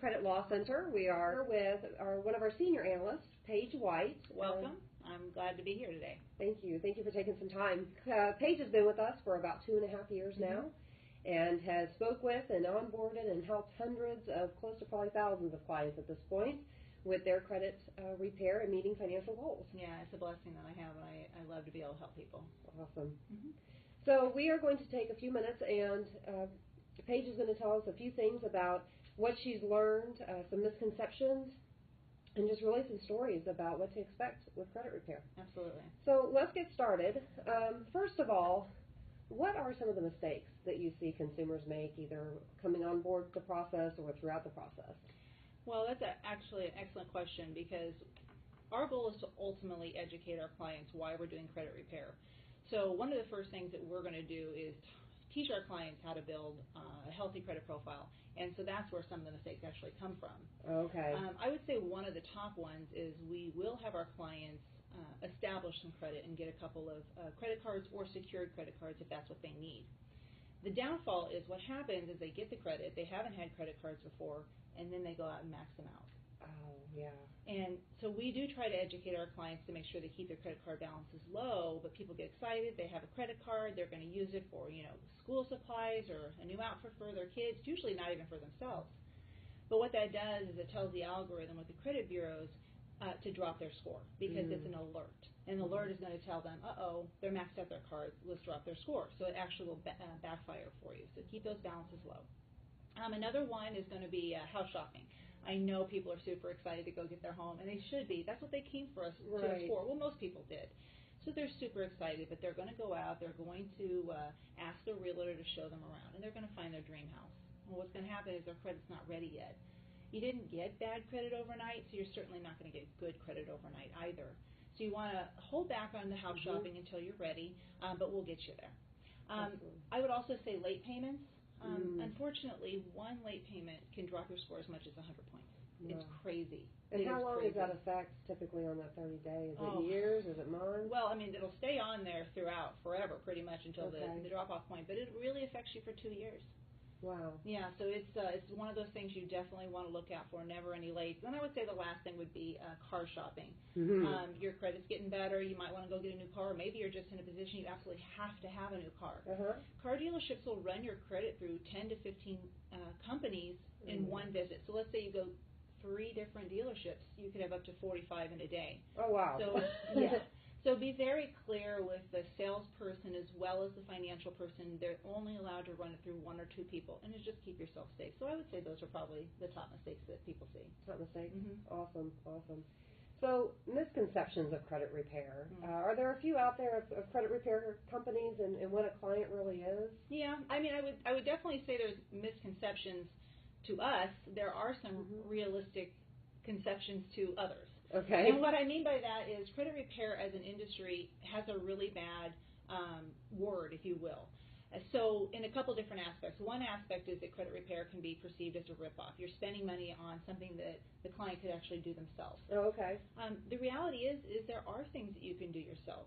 Credit Law Center. We are with one of our senior analysts, Paige White. Welcome. I'm glad to be here today. Thank you. Thank you for taking some time. Paige has been with us for about 2.5 years now and has spoke with and onboarded and helped hundreds of, close to probably thousands of clients at this point with their credit repair and meeting financial goals. Yeah, it's a blessing that I have, and I love to be able to help people. Awesome. So we are going to take a few minutes, and Paige is going to tell us a few things about what she's learned, some misconceptions, and just really some stories about what to expect with credit repair. Absolutely. So let's get started. First of all, what are some of the mistakes that you see consumers make, either coming on board the process or throughout the process? Well, that's actually an excellent question, because our goal is to ultimately educate our clients why we're doing credit repair. So one of the first things that we're going to do is teach our clients how to build a healthy credit profile. And so that's where some of the mistakes actually come from. Okay. I would say one of the top ones is we will have our clients establish some credit and get a couple of credit cards or secured credit cards if that's what they need. The downfall is what happens is they get the credit, they haven't had credit cards before, and then they go out and max them out. Oh, yeah. And so we do try to educate our clients to make sure they keep their credit card balances low, but people get excited, they have a credit card, they're going to use it for, school supplies or a new outfit for their kids, usually not even for themselves. But what that does is it tells the algorithm with the credit bureaus to drop their score, because it's an alert. And the alert is going to tell them, uh-oh, they're maxed out their cards, let's drop their score. So it actually will backfire for you. So keep those balances low. Another one is going to be house shopping. I know people are super excited to go get their home, and they should be. That's what they came for us to explore. Well, most people did. So they're super excited, but they're going to go out, they're going to ask a realtor to show them around, and they're going to find their dream house. Well, what's going to happen is their credit's not ready yet. You didn't get bad credit overnight, so you're certainly not going to get good credit overnight either. So you want to hold back on the house shopping until you're ready, but we'll get you there. I would also say late payments. Unfortunately, one late payment can drop your score as much as 100 points. Yeah. It's crazy. And how long is that effect typically on that 30 days? Is it years? Is it months? Well, I mean, it'll stay on there throughout, forever, pretty much until the drop-off point. But it really affects you for 2 years. Wow. Yeah, so it's one of those things you definitely want to look out for, never any late. Then I would say the last thing would be car shopping. Your credit's getting better, you might want to go get a new car, or maybe you're just in a position you absolutely have to have a new car. Car dealerships will run your credit through 10 to 15 companies in one visit. So let's say you go 3 different dealerships, you could have up to 45 in a day. Oh, wow. So, yeah. So be very clear with the salesperson as well as the financial person. They're only allowed to run it through 1 or 2 people, and just keep yourself safe. So I would say those are probably the top mistakes that people see. Top mistakes? Awesome, awesome. So misconceptions of credit repair. Are there a few out there of credit repair companies and what a client really is? Yeah, I mean, I would definitely say there's misconceptions to us. There are some realistic conceptions to others. Okay. And what I mean by that is credit repair as an industry has a really bad word, if you will. So in a couple different aspects. One aspect is that credit repair can be perceived as a ripoff. You're spending money on something that the client could actually do themselves. Oh, okay. The reality is there are things that you can do yourself.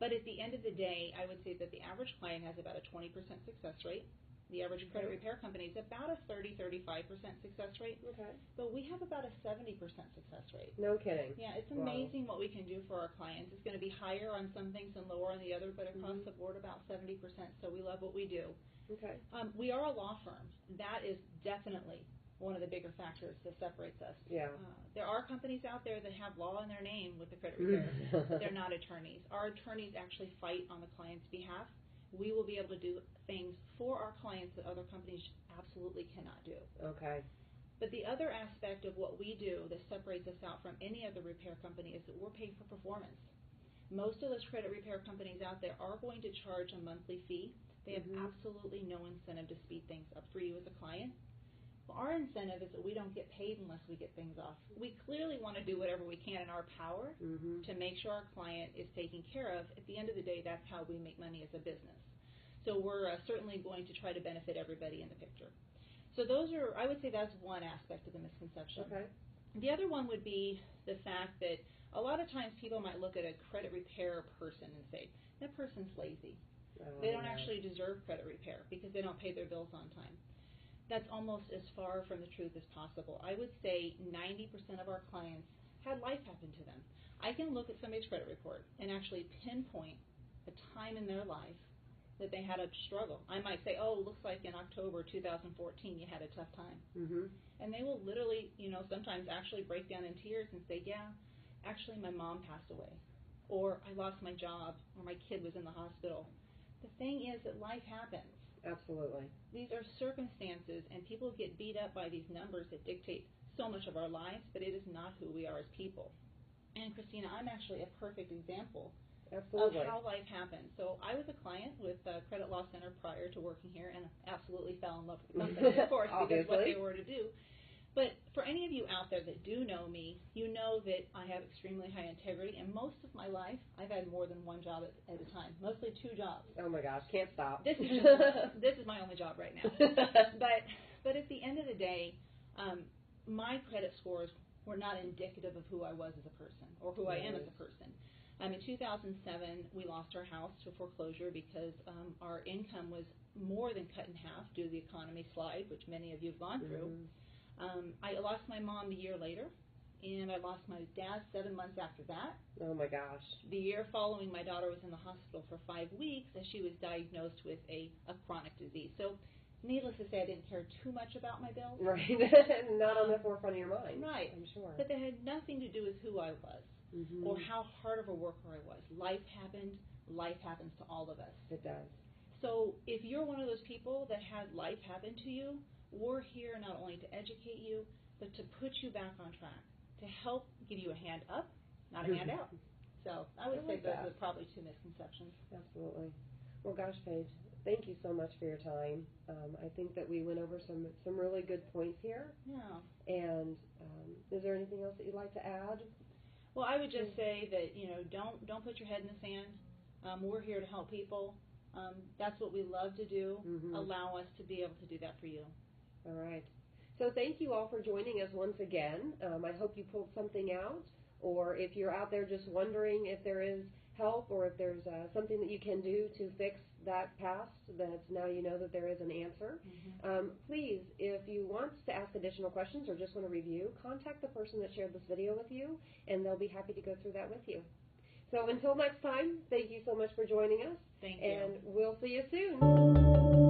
But at the end of the day, I would say that the average client has about a 20% success rate. The average credit repair company is about a 30-35% success rate. Okay. But we have about a 70% success rate. No kidding. Yeah, it's amazing what we can do for our clients. It's going to be higher on some things and lower on the other, but across the board about 70%. So we love what we do. Okay. We are a law firm. That is definitely one of the bigger factors that separates us. Yeah. There are companies out there that have law in their name with the credit repair. They're not attorneys. Our attorneys actually fight on the client's behalf. We will be able to do things for our clients that other companies absolutely cannot do. Okay. But the other aspect of what we do that separates us out from any other repair company is that we're paid for performance. Most of those credit repair companies out there are going to charge a monthly fee. They have absolutely no incentive to speed things up for you as a client. Well, our incentive is that we don't get paid unless we get things off. We clearly want to do whatever we can in our power to make sure our client is taken care of. At the end of the day, that's how we make money as a business. So we're certainly going to try to benefit everybody in the picture. So those are, I would say that's one aspect of the misconception. Okay. The other one would be the fact that a lot of times people might look at a credit repair person and say, that person's lazy. They don't actually deserve credit repair because they don't pay their bills on time. that's almost as far from the truth as possible. I would say 90% of our clients had life happen to them. I can look at somebody's credit report and actually pinpoint a time in their life that they had a struggle. I might say, oh, looks like in October 2014 you had a tough time. Mm-hmm. And they will literally, sometimes actually break down in tears and say, yeah, actually my mom passed away, or I lost my job, or my kid was in the hospital. The thing is that life happens. Absolutely. These are circumstances, and people get beat up by these numbers that dictate so much of our lives, but it is not who we are as people. And Christina, I'm actually a perfect example Absolutely. of how life happens. So I was a client with Credit Law Center prior to working here, and absolutely fell in love with the company, of course, because what they were to do. But for any of you out there that do know me, you know that I have extremely high integrity, and most of my life, I've had more than one job at a time, mostly 2 jobs. Oh my gosh, can't stop. This is my only job right now. But at the end of the day, my credit scores were not indicative of who I was as a person or who I am as a person. In 2007, we lost our house to foreclosure because our income was more than cut in half due to the economy slide, which many of you have gone through. I lost my mom a year later, and I lost my dad 7 months after that. Oh my gosh. The year following, my daughter was in the hospital for 5 weeks as she was diagnosed with a chronic disease. So needless to say, I didn't care too much about my bills. Right. Not on the forefront of your mind. Right. I'm sure. But they had nothing to do with who I was or how hard of a worker I was. Life happened. Life happens to all of us. It does. So if you're one of those people that had life happen to you, we're here not only to educate you, but to put you back on track, to help give you a hand up, not a hand out. So I would say those are probably 2 misconceptions. Absolutely. Well, gosh, Paige, thank you so much for your time. I think that we went over some really good points here. Yeah. And is there anything else that you'd like to add? Well, I would just say that, don't put your head in the sand. We're here to help people. That's what we love to do. Allow us to be able to do that for you. All right. So thank you all for joining us once again. I hope you pulled something out, or if you're out there just wondering if there is help or if there's something that you can do to fix that past, that now you know that there is an answer. Please, if you want to ask additional questions or just want to review, contact the person that shared this video with you, and they'll be happy to go through that with you. So until next time, thank you so much for joining us. Thank you. And we'll see you soon.